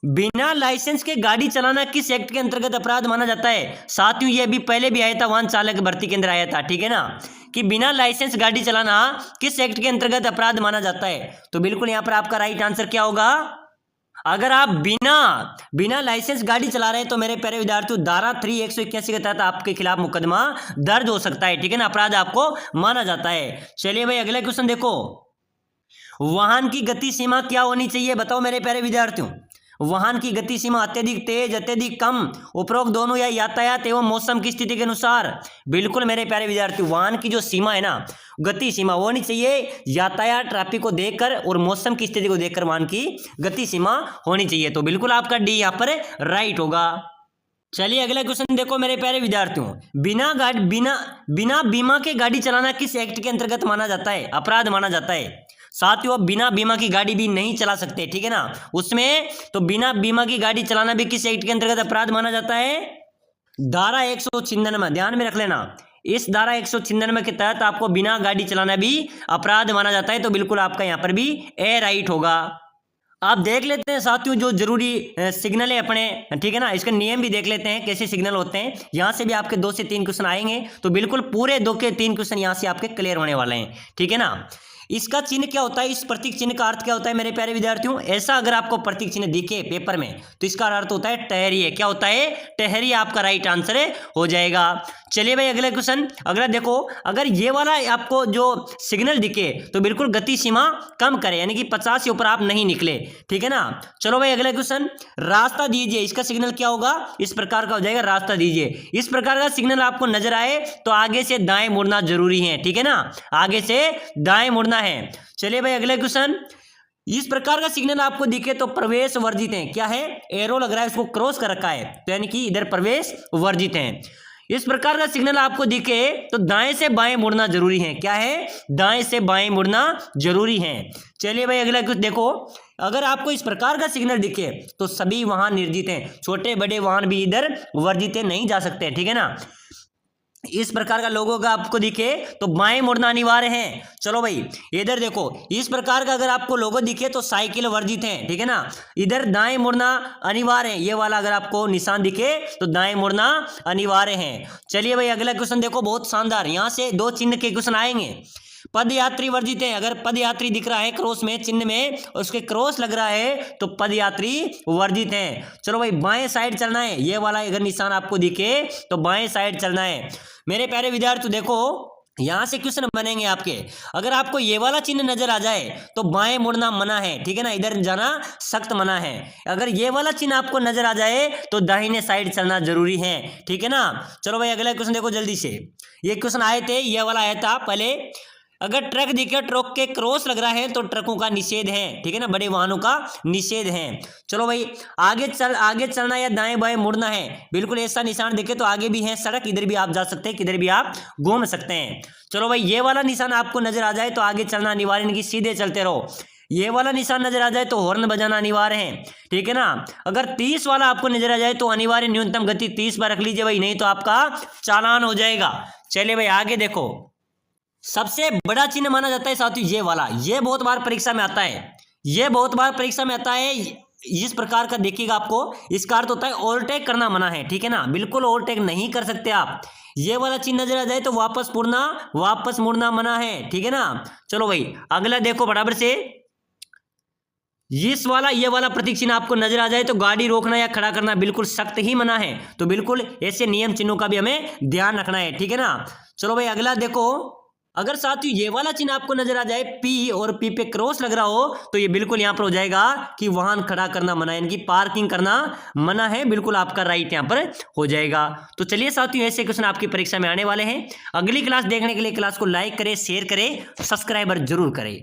बिना लाइसेंस के गाड़ी चलाना किस एक्ट के अंतर्गत अपराध माना जाता है? साथियों ये भी पहले भी आया था, वाहन चालक भर्ती के अंदर आया था। ठीक है ना, कि बिना लाइसेंस गाड़ी चलाना किस एक्ट के अंतर्गत अपराध माना जाता है? तो बिल्कुल यहां पर आपका राइट आंसर क्या होगा? अगर आप बिना लाइसेंस गाड़ी चला रहे हैं तो मेरे प्यारे विद्यार्थियों, धारा 3 181 के तहत आपके खिलाफ मुकदमा दर्ज हो सकता है। ठीक है ना, अपराध आपको माना जाता है। चलिए भाई अगला क्वेश्चन देखो, वाहन की गति सीमा क्या होनी चाहिए? बताओ मेरे प्यारे विद्यार्थियों, वाहन की गति सीमा अत्यधिक तेज, अत्यधिक कम, उपरोक्त दोनों या यातायात एवं मौसम की स्थिति के अनुसार? बिल्कुल मेरे प्यारे विद्यार्थियों, वाहन की जो सीमा है ना, गति सीमा वो होनी चाहिए यातायात ट्रैफिक को देखकर और मौसम की स्थिति को देखकर वाहन की गति सीमा होनी चाहिए। तो बिल्कुल आपका डी यहाँ पर राइट होगा। चलिए अगला क्वेश्चन देखो मेरे प्यारे विद्यार्थियों, बिना बीमा के गाड़ी चलाना किस एक्ट के अंतर्गत माना जाता है? अपराध माना जाता है। साथियों आप बिना बीमा की गाड़ी भी नहीं चला सकते, ठीक है ना, उसमें तो बिना बीमा की गाड़ी चलाना भी किस एक्ट के अंतर्गत अपराध माना जाता है? धारा 196, ध्यान में रख लेना, इस धारा 196 के तहत आपको बिना गाड़ी चलाना भी अपराध माना जाता है, तो बिल्कुल आपका यहाँ पर भी ए राइट होगा। आप देख लेते हैं साथियों जो जरूरी सिग्नल है अपने, ठीक है ना, इसके नियम भी देख लेते हैं कैसे सिग्नल होते हैं। यहां से भी आपके 2 से 3 क्वेश्चन आएंगे, तो बिल्कुल पूरे 2 के 3 क्वेश्चन यहां से आपके क्लियर होने वाले हैं, ठीक है ना। इसका चिन्ह क्या होता है, इस प्रतीक चिन्ह का अर्थ क्या होता है मेरे प्यारे विद्यार्थियों। ऐसा अगर आपको प्रतीक चिन्ह दिखे पेपर में तो इसका अर्थ होता है ठहरिए। क्या होता है, ठहरिए, आपका राइट आंसर हो जाएगा। चलिए भाई अगला क्वेश्चन, अगला देखो, अगर ये वाला आपको जो सिग्नल दिखे तो बिल्कुल गति सीमा कम करे, यानी कि 50 से ऊपर आप नहीं निकले, ठीक है ना। चलो भाई अगला क्वेश्चन, रास्ता दीजिए, इसका सिग्नल क्या होगा, इस प्रकार का हो जाएगा, रास्ता दीजिए। इस प्रकार का सिग्नल आपको नजर आए तो आगे से दाएं मुड़ना जरूरी है, ठीक है ना, आगे से दाएं मुड़ना है। चलिए भाई अगला क्वेश्चन, इस प्रकार का सिग्नल आपको दिखे तो प्रवेश वर्जित है। क्या है, एरो लग रहा है, इसको क्रॉस कर रखा है, तो यानी कि इधर प्रवेश वर्जित है। इस प्रकार का सिग्नल आपको दिखे तो दाएं से बाएं मुड़ना जरूरी है। क्या है, दाएं से बाएं मुड़ना जरूरी है। चलिए भाई अगला कुछ देखो, अगर आपको इस प्रकार का सिग्नल दिखे तो सभी वाहन निर्जित हैं, छोटे बड़े वाहन भी इधर वर्जित नहीं जा सकते, ठीक है ना। इस प्रकार का लोगों का आपको दिखे तो बाएं मुड़ना अनिवार्य है। चलो भाई इधर देखो, इस प्रकार का अगर आपको लोगो दिखे तो साइकिल वर्जित है, ठीक है ना, इधर दाएं मुड़ना अनिवार्य है। ये वाला अगर आपको निशान दिखे तो दाएं मुड़ना अनिवार्य है। चलिए भाई अगला क्वेश्चन देखो, बहुत शानदार, यहां से 2 चिन्ह के क्वेश्चन आएंगे। पद यात्री वर्जित है, अगर पद यात्री दिख रहा है क्रॉस में, चिन्ह में उसके क्रॉस लग रहा है तो पद यात्री वर्जित है। चलो भाई बाएं साइड चलना है, ये वाला अगर निशान आपको दिखे तो बाएं साइड चलना है। मेरे प्यारे विद्यार्थी देखो यहां से क्वेश्चन बनेंगे आपके, अगर आपको ये वाला चिन्ह नजर आ जाए तो बाएं मुड़ना मना है, ठीक है ना, इधर जाना सख्त मना है। अगर ये वाला चिन्ह आपको नजर आ जाए तो दाहिने साइड चलना जरूरी है, ठीक है ना। चलो भाई अगला क्वेश्चन देखो जल्दी से, ये क्वेश्चन आए थे, ये वाला आया था पहले, अगर ट्रक दिखे, ट्रक के क्रॉस लग रहा है तो ट्रकों का निषेध है, ठीक है ना, बड़े वाहनों का निषेध है। चलो भाई आगे चलना या दाएं बाएं मुड़ना है, बिल्कुल ऐसा निशान दिखे तो आगे भी है सड़क, इधर भी आप जा सकते हैं, किधर भी आप घूम सकते हैं। चलो भाई ये वाला निशान आपको नजर आ जाए तो आगे चलना अनिवार्य, नहीं सीधे चलते रहो। ये वाला निशान नजर आ जाए तो हॉर्न बजाना अनिवार्य है, ठीक है ना। अगर 30 वाला आपको नजर आ जाए तो अनिवार्य न्यूनतम गति 30 पर रख लीजिए भाई, नहीं तो आपका चालान हो जाएगा। चलिए भाई आगे देखो, सबसे बड़ा चिन्ह माना जाता है साथियों ये वाला, ये बहुत बार परीक्षा में आता है, ये बहुत बार परीक्षा में आता है। इस प्रकार का देखिएगा आपको, इसका अर्थ होता है ओवरटेक करना मना है, ठीक है ना, बिल्कुल ओवरटेक नहीं कर सकते आप। ये वाला चिन्ह नजर आ जाए तो वापस मुड़ना मना है, ठीक है ना। चलो भाई अगला देखो बराबर से, ये वाला प्रतीक चिन्ह आपको नजर आ जाए तो गाड़ी रोकना या खड़ा करना बिल्कुल सख्त ही मना है, तो बिल्कुल ऐसे नियम चिन्हों का भी हमें ध्यान रखना है, ठीक है ना। चलो भाई अगला देखो, अगर साथियों ये वाला चिन्ह आपको नजर आ जाए पी और पी पे क्रॉस लग रहा हो तो ये बिल्कुल यहां पर हो जाएगा कि वाहन खड़ा करना मना है, यानी कि पार्किंग करना मना है, बिल्कुल आपका राइट यहां पर हो जाएगा। तो चलिए साथियों ऐसे क्वेश्चन आपकी परीक्षा में आने वाले हैं। अगली क्लास देखने के लिए क्लास को लाइक करें, शेयर करें, सब्सक्राइबर जरूर करें।